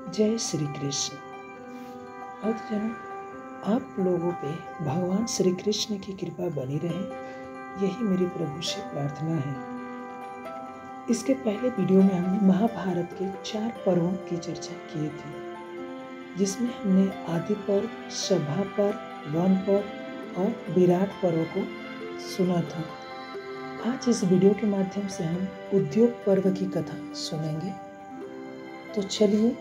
जय श्री कृष्ण। भक्तजनों, आप लोगों पे भगवान श्री कृष्ण की कृपा बनी रहे, यही मेरी प्रभु से प्रार्थना है। इसके पहले वीडियो में हमने महाभारत के 4 पर्वों की चर्चा की थी, जिसमें हमने आदि पर्व, सभा पर्व, वन पर्व और विराट पर्व को सुना था। आज इस वीडियो के माध्यम से हम उद्योग पर्व की कथा सुनेंगे। तो चलिए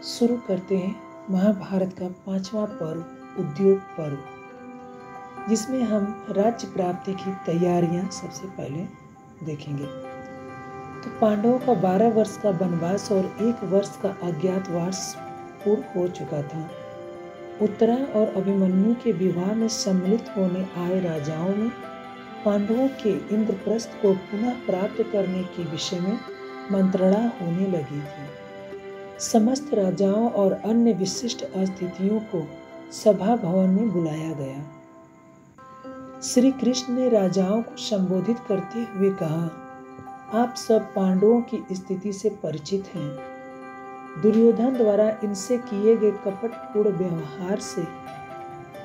शुरू करते हैं महाभारत का 5वां पर्व उद्योग पर्व, जिसमें हम राज्य प्राप्ति की तैयारियां सबसे पहले देखेंगे। तो पांडवों का 12 वर्ष का वनवास और 1 वर्ष का अज्ञातवास पूर्ण हो चुका था। उत्तरा और अभिमन्यु के विवाह में सम्मिलित होने आए राजाओं में पांडवों के इंद्रप्रस्थ को पुनः प्राप्त करने के विषय में मंत्रणा होने लगी थी। समस्त राजाओं और अन्य विशिष्ट अतिथियों को सभा भवन में बुलाया गया। श्री कृष्ण ने राजाओं को संबोधित करते हुए कहा, आप सब पांडवों की स्थिति से परिचित हैं। दुर्योधन द्वारा इनसे किए गए कपटपूर्ण व्यवहार से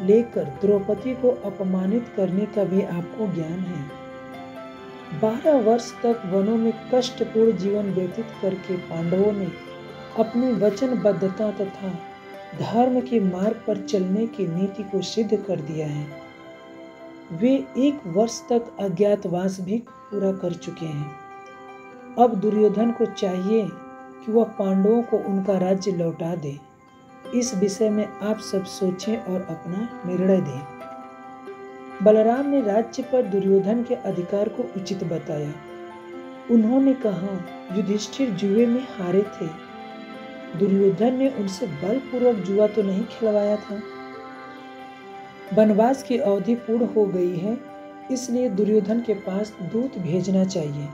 लेकर द्रौपदी को अपमानित करने का भी आपको ज्ञान है। 12 वर्ष तक वनों में कष्टपूर्ण जीवन व्यतीत करके पांडवों ने अपनी वचनबद्धता तथा धर्म के मार्ग पर चलने की नीति को सिद्ध कर दिया है। वे 1 वर्ष तक अज्ञातवास भी पूरा कर चुके हैं। अब दुर्योधन को चाहिए कि वह पांडवों को उनका राज्य लौटा दे। इस विषय में आप सब सोचें और अपना निर्णय दें। बलराम ने राज्य पर दुर्योधन के अधिकार को उचित बताया। उन्होंने कहा, युधिष्ठिर जुए में हारे थे। दुर्योधन ने उनसे बलपूर्वक जुआ तो नहीं खिलवाया था। वनवास की अवधि पूर्ण हो गई है, इसलिए दुर्योधन के पास दूत भेजना चाहिए।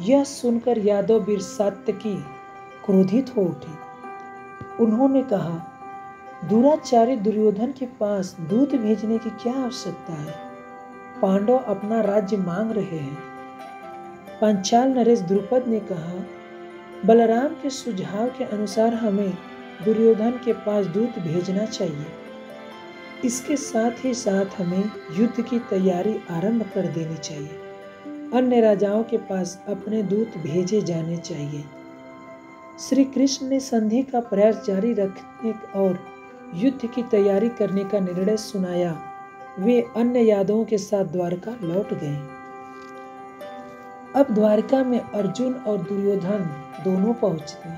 यह सुनकर यादव वीर सात्यकी क्रोधित हो उठे। उन्होंने कहा, दुराचारी दुर्योधन के पास दूत भेजने की क्या आवश्यकता है? पांडव अपना राज्य मांग रहे हैं। पांचाल नरेश द्रुपद ने कहा, बलराम के सुझाव के अनुसार हमें दुर्योधन के पास दूत भेजना चाहिए। इसके साथ ही साथ हमें युद्ध की तैयारी आरंभ कर देनी चाहिए। अन्य राजाओं के पास अपने दूत भेजे जाने चाहिए। श्री कृष्ण ने संधि का प्रयास जारी रखने और युद्ध की तैयारी करने का निर्णय सुनाया। वे अन्य यादवों के साथ द्वारका लौट गए। अब द्वारका में अर्जुन और दुर्योधन दोनों पहुंच गए।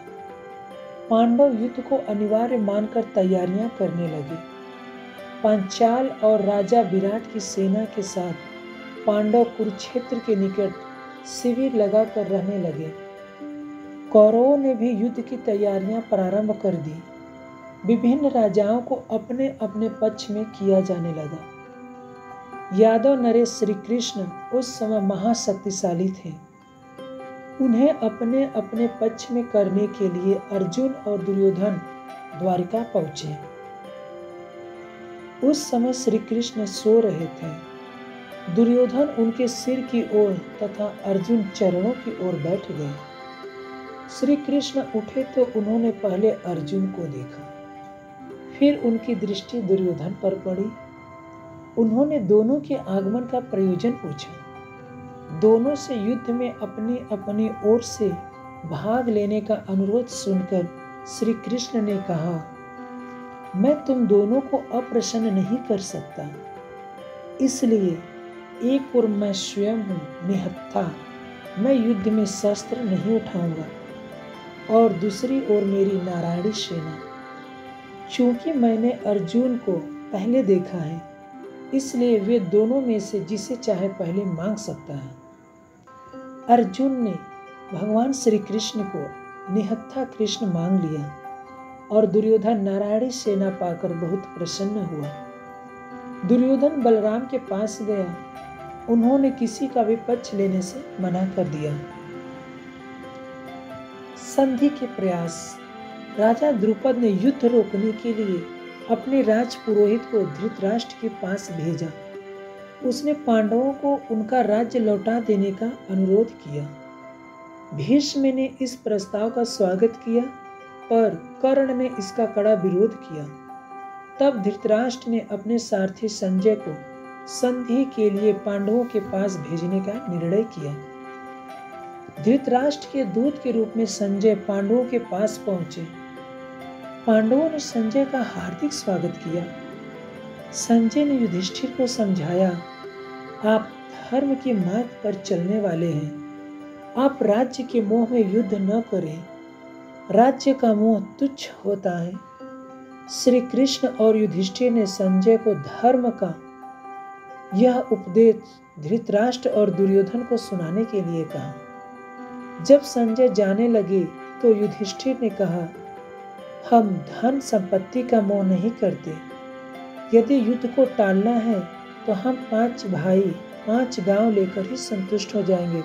पांडव युद्ध को अनिवार्य मानकर तैयारियां करने लगे। पांचाल और राजा विराट की सेना के साथ पांडव कुरुक्षेत्र के निकट शिविर लगाकर रहने लगे। कौरवों ने भी युद्ध की तैयारियां प्रारंभ कर दी। विभिन्न राजाओं को अपने अपने पक्ष में किया जाने लगा। यादव नरेश श्री कृष्ण उस समय महाशक्तिशाली थे। उन्हें अपने अपने पक्ष में करने के लिए अर्जुन और दुर्योधन द्वारिका पहुंचे। उस समय श्री कृष्ण सो रहे थे। दुर्योधन उनके सिर की ओर तथा अर्जुन चरणों की ओर बैठ गए। श्री कृष्ण उठे तो उन्होंने पहले अर्जुन को देखा, फिर उनकी दृष्टि दुर्योधन पर पड़ी। उन्होंने दोनों के आगमन का प्रयोजन पूछा। दोनों से युद्ध में अपनी अपनी ओर से भाग लेने का अनुरोध सुनकर श्री कृष्ण ने कहा, मैं तुम दोनों को अप्रसन्न नहीं कर सकता। इसलिए एक ओर मैं स्वयं हूँ निहत्था, मैं युद्ध में शस्त्र नहीं उठाऊंगा, और दूसरी ओर मेरी नारायणी सेना। चूंकि मैंने अर्जुन को पहले देखा है, इसलिए वे दोनों में से जिसे चाहे पहले मांग सकता है। अर्जुन ने भगवान श्री कृष्ण को निहत्था कृष्ण मांग लिया और दुर्योधन नारायणी सेना पाकर बहुत प्रसन्न हुआ। दुर्योधन बलराम के पास गया। उन्होंने किसी का भी पक्ष लेने से मना कर दिया। संधि के प्रयास। राजा द्रुपद ने युद्ध रोकने के लिए अपने राजपुरोहित को धृतराष्ट्र के पास भेजा। उसने पांडवों को उनका राज्य लौटा देने का अनुरोध किया। भीष्म ने इस प्रस्ताव का स्वागत किया पर कर्ण ने इसका कड़ा विरोध किया। तब धृतराष्ट्र ने अपने सारथी संजय को संधि के लिए पांडवों के पास भेजने का निर्णय किया। धृतराष्ट्र के दूत के रूप में संजय पांडवों के पास पहुंचे। पांडवों ने संजय का हार्दिक स्वागत किया। संजय ने युधिष्ठिर को समझाया, आप धर्म के मार्ग पर चलने वाले हैं। आप राज्य के मोह में युद्ध न करें। राज्य का मोह तुच्छ होता है। श्री कृष्ण और युधिष्ठिर ने संजय को धर्म का यह उपदेश धृतराष्ट्र और दुर्योधन को सुनाने के लिए कहा। जब संजय जाने लगे तो युधिष्ठिर ने कहा, हम धन संपत्ति का मोह नहीं करते। यदि युद्ध को टालना है तो हम 5 भाई 5 गांव लेकर ही संतुष्ट हो जाएंगे।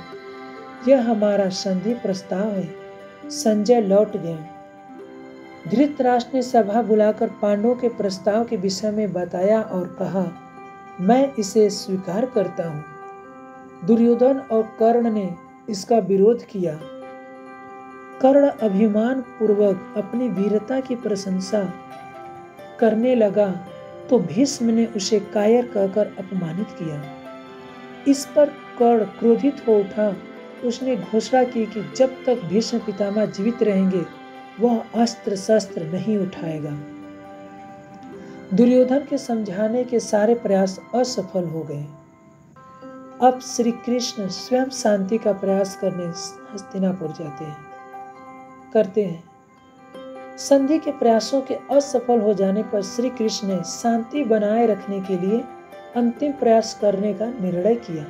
यह हमारा संधि प्रस्ताव है। संजय लौट गए। धृतराष्ट्र ने सभा बुलाकर पांडवों के प्रस्ताव के विषय में बताया और कहा, मैं इसे स्वीकार करता हूं। दुर्योधन और कर्ण ने इसका विरोध किया। कर्ण अभिमान पूर्वक अपनी वीरता की प्रशंसा करने लगा तो भीष्म ने उसे कायर कहकर अपमानित किया। इस पर कर्ण क्रोधित हो उठा। उसने घोषणा की कि जब तक भीष्म पितामह जीवित रहेंगे वह अस्त्र शस्त्र नहीं उठाएगा। दुर्योधन के समझाने के सारे प्रयास असफल हो गए। अब श्री कृष्ण स्वयं शांति का प्रयास करने हस्तिनापुर करते हैं। संधि के प्रयासों के असफल हो जाने पर श्री कृष्ण ने शांति बनाए रखने के लिए अंतिम प्रयास करने का निर्णय किया।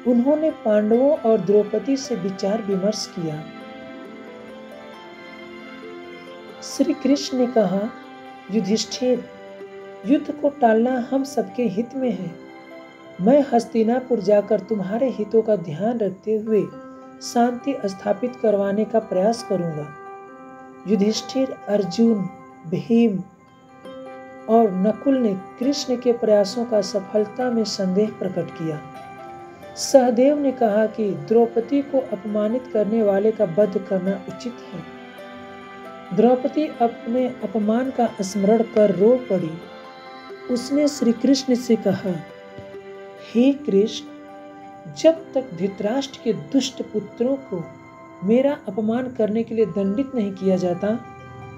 उन्होंने पांडवों और द्रौपदी से विचार विमर्श किया। श्री कृष्ण ने कहा, युधिष्ठिर, युद्ध को टालना हम सबके हित में है। मैं हस्तिनापुर जाकर तुम्हारे हितों का ध्यान रखते हुए शांति स्थापित करवाने का प्रयास करूंगा। युधिष्ठिर, अर्जुन, भीम और नकुल ने कृष्ण के प्रयासों का सफलता में संदेह प्रकट किया। सहदेव ने कहा कि द्रौपदी को अपमानित करने वाले का वध करना उचित है। द्रौपदी अपने अपमान का स्मरण कर रो पड़ी। उसने श्री कृष्ण से कहा, हे कृष्ण, जब तक धृतराष्ट्र के दुष्ट पुत्रों को मेरा अपमान करने के लिए दंडित नहीं किया जाता,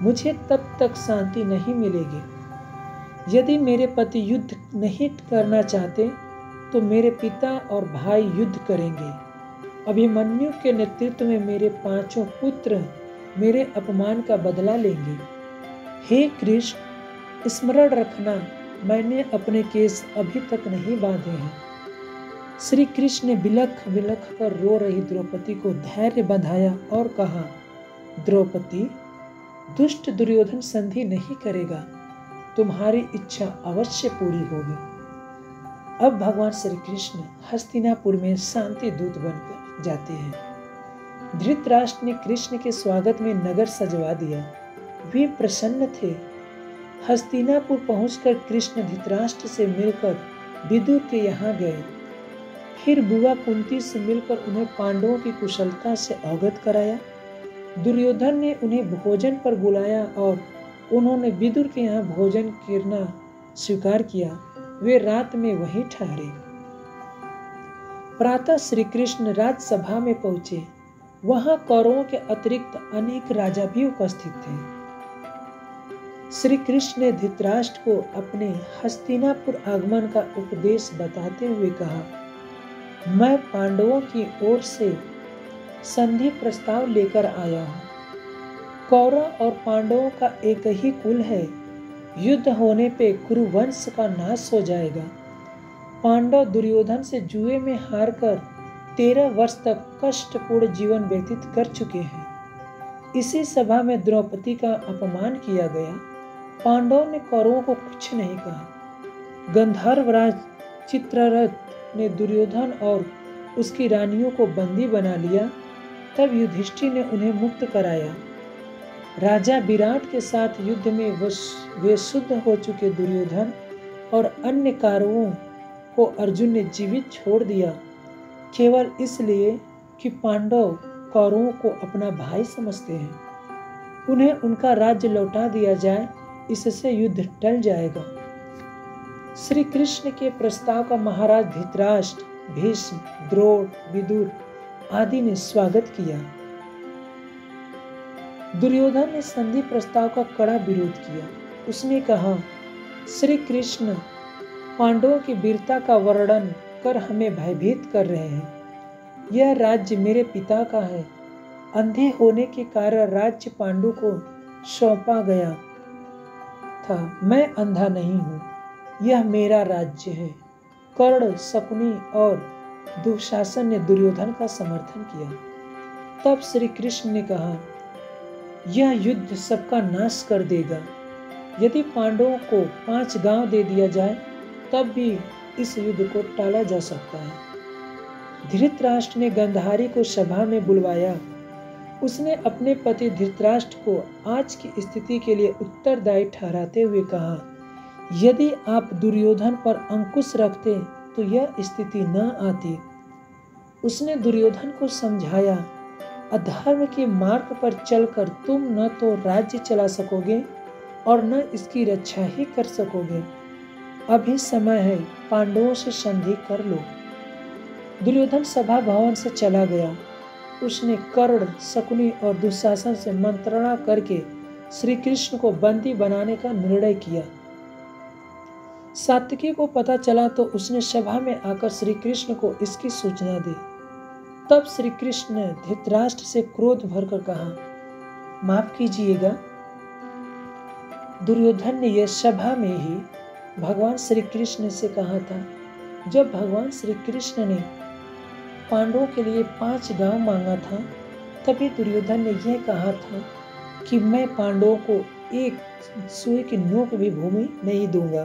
मुझे तब तक शांति नहीं मिलेगी। यदि मेरे पति युद्ध नहीं करना चाहते तो मेरे पिता और भाई युद्ध करेंगे। अभिमन्यु के नेतृत्व में मेरे 5 पुत्र मेरे अपमान का बदला लेंगे। हे कृष्ण, स्मरण रखना, मैंने अपने केस अभी तक नहीं बांधे हैं। श्री कृष्ण ने बिलख बिलख कर रो रही द्रौपदी को धैर्य बंधाया और कहा, द्रौपदी, दुष्ट दुर्योधन संधि नहीं करेगा। तुम्हारी इच्छा अवश्य पूरी होगी। अब भगवान श्री कृष्ण हस्तिनापुर में शांति दूत बनकर जाते हैं। धृतराष्ट्र ने कृष्ण के स्वागत में नगर सजवा दिया। वे प्रसन्न थे। हस्तिनापुर पहुंचकर कृष्ण धृतराष्ट्र से मिलकर विदुर के यहाँ गए। फिर बुआ कुंती से मिलकर उन्हें पांडवों की कुशलता से अवगत कराया। दुर्योधन ने उन्हें भोजन पर बुलाया और उन्होंने विदुर के यहाँ भोजन करना स्वीकार किया। वे रात में वहीं ठहरे। प्रातः श्री कृष्ण राजसभा में पहुंचे। वहां कौरवों के अतिरिक्त अनेक राजा भी उपस्थित थे। श्री कृष्ण ने धृतराष्ट्र को अपने हस्तिनापुर आगमन का उपदेश बताते हुए कहा, मैं पांडवों की ओर से संधि प्रस्ताव लेकर आया हूं। कौरव और पांडवों का एक ही कुल है। युद्ध होने पे कुरुवंश का नाश हो जाएगा। पांडव दुर्योधन से जुए में हारकर 13 वर्ष तक कष्टपूर्ण जीवन व्यतीत कर चुके हैं। इसी सभा में द्रौपदी का अपमान किया गया। पांडवों ने कौरवों को कुछ नहीं कहा। गंधर्वराज चित्ररथ ने दुर्योधन और उसकी रानियों को बंदी बना लिया। तब युधिष्ठिर ने उन्हें मुक्त कराया। राजा विराट के साथ युद्ध में वे शुद्ध हो चुके दुर्योधन और अन्य कौरवों को अर्जुन ने जीवित छोड़ दिया, केवल इसलिए कि पांडव कौरवों को अपना भाई समझते हैं। उन्हें उनका राज्य लौटा दिया जाए, इससे युद्ध टल जाएगा। श्री कृष्ण के प्रस्ताव का महाराज धृतराष्ट्र, भीष्म, द्रोण, विदुर आदि ने स्वागत किया। दुर्योधन ने संधि प्रस्ताव का कड़ा विरोध किया। उसने कहा, श्री कृष्ण पांडवों की वीरता का वर्णन कर हमें भयभीत कर रहे हैं। यह राज्य मेरे पिता का है। अंधे होने के कारण राज्य पांडु को सौंपा गया था। मैं अंधा नहीं हूँ, यह मेरा राज्य है। कर्ण, शकुनी और दुशासन ने दुर्योधन का समर्थन किया। तब श्री कृष्ण ने कहा, यह युद्ध सबका नाश कर देगा। यदि पांडवों को 5 गांव दे दिया जाए तब भी इस युद्ध को टाला जा सकता है। धृतराष्ट्र ने गांधारी को सभा में बुलवाया। उसने अपने पति धृतराष्ट्र को आज की स्थिति के लिए उत्तरदायी ठहराते हुए कहा, यदि आप दुर्योधन पर अंकुश रखते तो यह स्थिति न आती। उसने दुर्योधन को समझाया, अधर्म के मार्ग पर चलकर तुम न तो राज्य चला सकोगे और न इसकी रक्षा ही कर सकोगे। अभी समय है, पांडवों से संधि कर लो। दुर्योधन सभा भवन से चला गया। उसने कर्ण, शकुनी और दुशासन से मंत्रणा करके श्री कृष्ण को बंदी बनाने का निर्णय किया। सात्विकी को पता चला तो उसने सभा में आकर श्री कृष्ण को इसकी सूचना दी। तब श्री कृष्ण ने धृतराष्ट्र से क्रोध भरकर कहा, माफ कीजिएगा। दुर्योधन ने यह सभा में ही भगवान श्री कृष्ण से कहा था। जब भगवान श्री कृष्ण ने पांडवों के लिए 5 गांव मांगा था, तभी दुर्योधन ने यह कहा था कि मैं पांडवों को एक सुई की नोक भी भूमि नहीं दूंगा।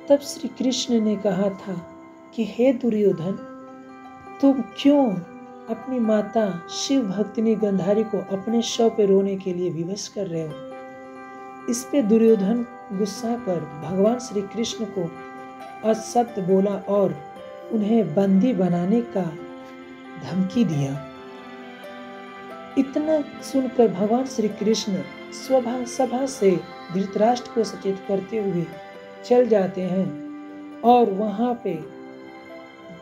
तब श्री कृष्ण ने कहा था कि हे दुर्योधन, तुम क्यों अपनी माता शिव भक्तिनी गांधारी को अपने शव पे रोने के लिए विवश कर रहे हो? इस पे दुर्योधन गुस्सा कर भगवान श्री कृष्ण को असत्य बोला और उन्हें बंदी बनाने का धमकी दिया। इतना सुनकर भगवान श्री कृष्ण सभा से धृतराष्ट्र को सचेत करते हुए चल जाते हैं और वहां पे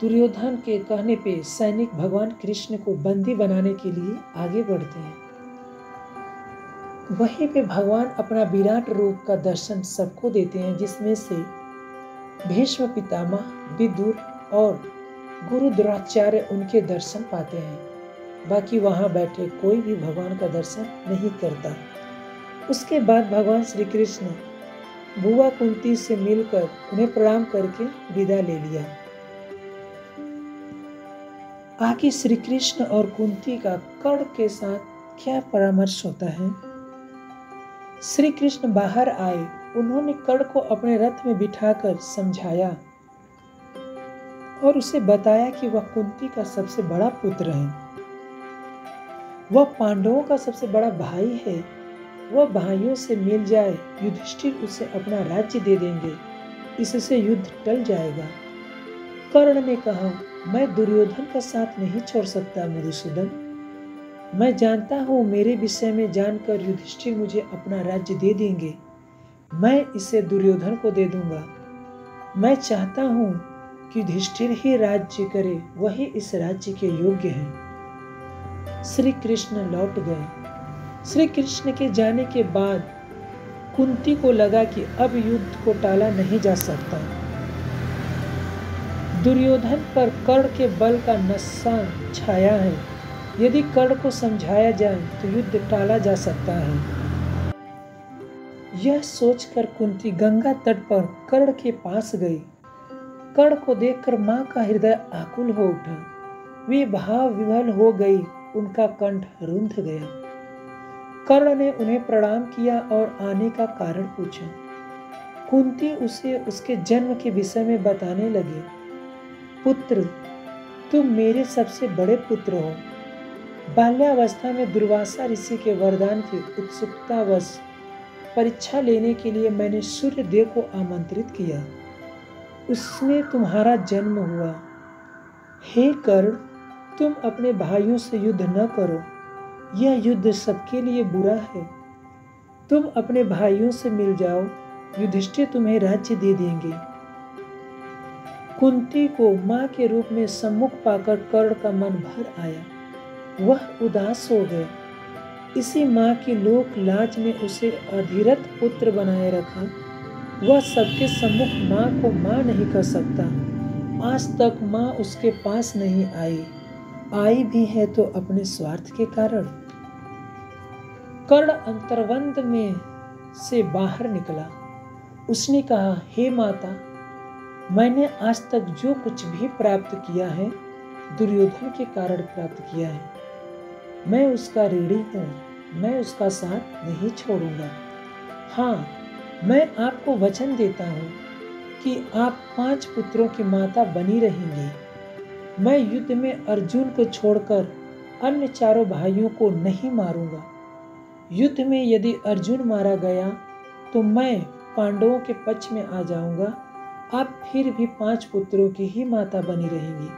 दुर्योधन के कहने पे सैनिक भगवान कृष्ण को बंदी बनाने के लिए आगे बढ़ते हैं। वहीं पे भगवान अपना विराट रूप का दर्शन सबको देते हैं, जिसमें से भीष्म पितामह, विदुर और गुरु द्रोणाचार्य उनके दर्शन पाते हैं। बाकी वहां बैठे कोई भी भगवान का दर्शन नहीं करता। उसके बाद भगवान श्री कृष्ण बुआ कुंती से मिलकर उन्हें प्रणाम करके विदा ले लिया। आगे श्री कृष्ण और कुंती का कर्ण के साथ क्या परामर्श होता है। श्री कृष्ण बाहर आए। उन्होंने कर्ण को अपने रथ में बिठाकर समझाया और उसे बताया कि वह कुंती का सबसे बड़ा पुत्र है, वह पांडवों का सबसे बड़ा भाई है। वह भाइयों से मिल जाए, युधिष्ठिर उसे अपना राज्य दे देंगे, इससे युद्ध टल जाएगा। कर्ण ने कहा, मैं दुर्योधन का साथ नहीं छोड़ सकता मधुसूदन। मैं जानता हूँ मेरे विषय में जानकर युधिष्ठिर मुझे अपना राज्य दे देंगे। मैं इसे दुर्योधन को दे दूंगा। मैं चाहता हूँ कि युधिष्ठिर ही राज्य करे, वही इस राज्य के योग्य है। श्री कृष्ण लौट गए। श्री कृष्ण के जाने के बाद कुंती को लगा कि अब युद्ध को टाला नहीं जा सकता। दुर्योधन पर कर्ण के बल का नशा छाया है। यदि कर्ण को समझाया जाए तो युद्ध टाला जा सकता है। यह सोचकर कुंती गंगा तट पर कर्ण के पास गई। कर्ण को देखकर मां का हृदय आकुल हो उठा। वे भाव विह्वल हो गई, उनका कंठ रुंध गया। कर्ण ने उन्हें प्रणाम किया और आने का कारण पूछा। कुंती उसे उसके जन्म के विषय में बताने लगी। पुत्र, तुम मेरे सबसे बड़े पुत्र हो। बाल्यावस्था में दुर्वासा ऋषि के वरदान की उत्सुकतावश परीक्षा लेने के लिए मैंने सूर्य देव को आमंत्रित किया। उसमें तुम्हारा जन्म हुआ। हे कर्ण, तुम अपने भाइयों से युद्ध न करो। यह युद्ध सबके लिए बुरा है। तुम अपने भाइयों से मिल जाओ, युधिष्ठिर तुम्हें राज्य दे देंगे। कुंती को मां के रूप में सम्मुख पाकर कर्ण का मन भर आया। वह उदास हो गया। इसी मां की लोक लाज ने उसे अधिरथ पुत्र बनाए रखा। वह सबके सम्मुख मां को मां नहीं कर सकता। आज तक मां उसके पास नहीं आई भी है तो अपने स्वार्थ के कारण। कर्ण अंतर्वंद में से बाहर निकला। उसने कहा, हे माता, मैंने आज तक जो कुछ भी प्राप्त किया है दुर्योधन के कारण प्राप्त किया है। मैं उसका ऋणी हूं, मैं उसका साथ नहीं छोड़ूंगा। हाँ, मैं आपको वचन देता हूं कि आप 5 पुत्रों की माता बनी रहेंगी। मैं युद्ध में अर्जुन को छोड़कर अन्य चारों भाइयों को नहीं मारूंगा। युद्ध में यदि अर्जुन मारा गया तो मैं पांडवों के पक्ष में आ जाऊंगा। आप फिर भी 5 पुत्रों की ही माता बनी रहेंगी।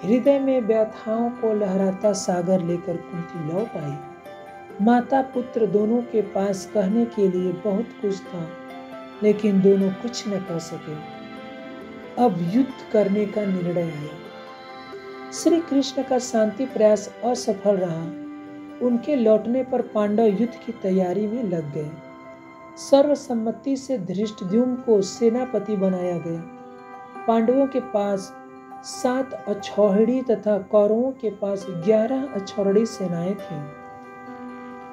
हृदय में व्यथाओं को लहराता सागर लेकर कुंती लौट आई। माता पुत्र दोनों के पास कहने के लिए बहुत कुछ था, लेकिन दोनों कुछ न कह सके। अब युद्ध करने का निर्णय आया। श्री कृष्ण का शांति प्रयास असफल रहा। उनके लौटने पर पांडव युद्ध की तैयारी में लग गए। सर्वसम्मति से धृष्टद्युम्न को सेनापति बनाया गया। पांडवों के पास 7 अक्षौहिणी तथा कौरवों के पास 11 अक्षौहिणी सेनाएं थीं।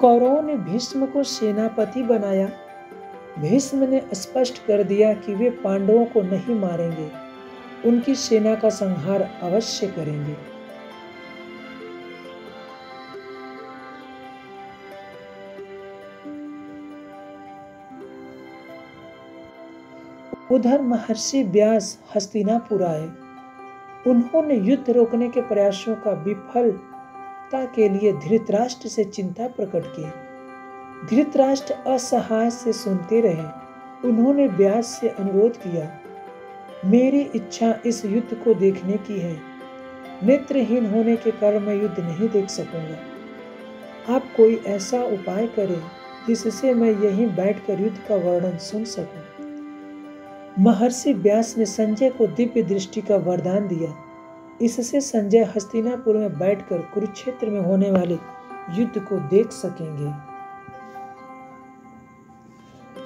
कौरवों ने भीष्म को सेनापति बनाया। भीष्म ने स्पष्ट कर दिया कि वे पांडवों को नहीं मारेंगे, उनकी सेना का संहार अवश्य करेंगे। उधर महर्षि व्यास हस्तिनापुर आए। उन्होंने युद्ध रोकने के प्रयासों का विफलता के लिए धृतराष्ट्र से चिंता प्रकट की। धृतराष्ट्र असहाय से सुनते रहे। उन्होंने व्यास से अनुरोध किया, मेरी इच्छा इस युद्ध को देखने की है। नेत्रहीन होने के कारण मैं युद्ध नहीं देख सकूंगा। आप कोई ऐसा उपाय करें जिससे मैं यहीं बैठकर युद्ध का वर्णन सुन सकूं। महर्षि व्यास ने संजय को दिव्य दृष्टि का वरदान दिया। इससे संजय हस्तिनापुर में बैठकर कुरुक्षेत्र में होने वाले युद्ध को देख सकेंगे।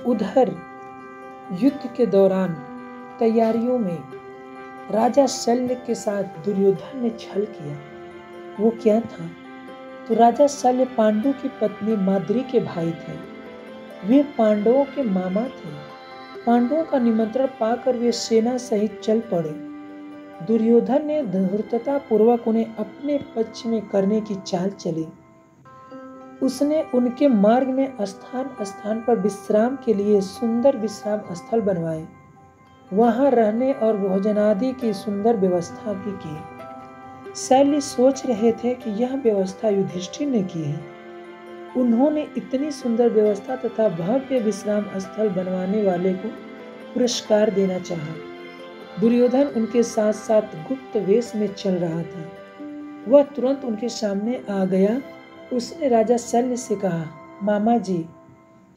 उधर युद्ध के दौरान तैयारियों में राजा शल्य के साथ दुर्योधन ने छल किया। वो क्या था? तो राजा शल्य पांडु की पत्नी माद्री के भाई थे। वे पांडवों के मामा थे। पांडवों का निमंत्रण पाकर वे सेना सहित चल पड़े। दुर्योधन ने धूर्तता पूर्वक उन्हें अपने पक्ष में करने की चाल चली। उसने उनके मार्ग में स्थान स्थान पर विश्राम के लिए सुंदर विश्राम स्थल बनवाए। वहां रहने और भोजनादि की सुंदर व्यवस्था भी की। शल्य सोच रहे थे कि यह व्यवस्था युधिष्ठिर ने की है। उन्होंने इतनी सुंदर व्यवस्था तथा भव्य विश्राम स्थल बनवाने वाले को पुरस्कार देना चाहा। दुर्योधन उनके साथ साथ गुप्त वेश में चल रहा था। वह तुरंत उनके सामने आ गया। उसने राजा शल्य से कहा, मामा जी,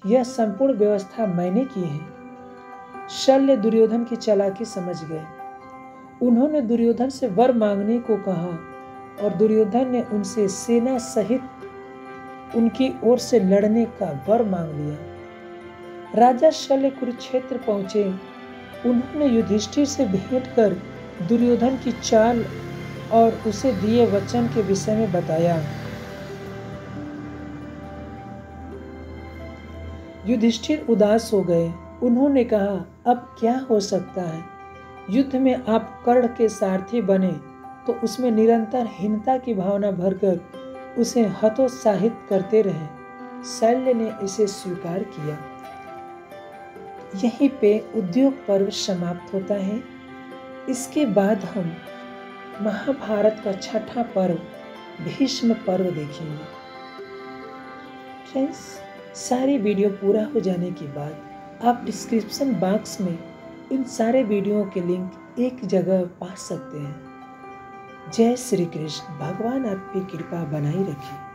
यह संपूर्ण व्यवस्था मैंने की है। शल्य दुर्योधन की चालाकी समझ गए। उन्होंने दुर्योधन से वर मांगने को कहा और दुर्योधन ने उनसे सेना सहित उनकी ओर से लड़ने का वर मांग लिया। राजा शल्य कुरुक्षेत्र पहुंचे। उन्होंने युधिष्ठिर से भेंट कर दुर्योधन की चाल और उसे दिए वचन के विषय में बताया। युधिष्ठिर उदास हो गए। उन्होंने कहा, अब क्या हो सकता है? युद्ध में आप कर्ण के सारथी बने तो उसमें निरंतर हीनता की भावना भरकर उसे हतोत्साहित करते रहे। शल्य ने इसे स्वीकार किया। यहीं पे उद्योग पर्व समाप्त होता है। इसके बाद हम महाभारत का 6ठा पर्व भीष्म पर्व देखेंगे। फ्रेंड्स, सारी वीडियो पूरा हो जाने के बाद आप डिस्क्रिप्शन बॉक्स में इन सारे वीडियो के लिंक एक जगह पा सकते हैं। जय श्री कृष्ण। भगवान आपकी कृपा बनाई रखे।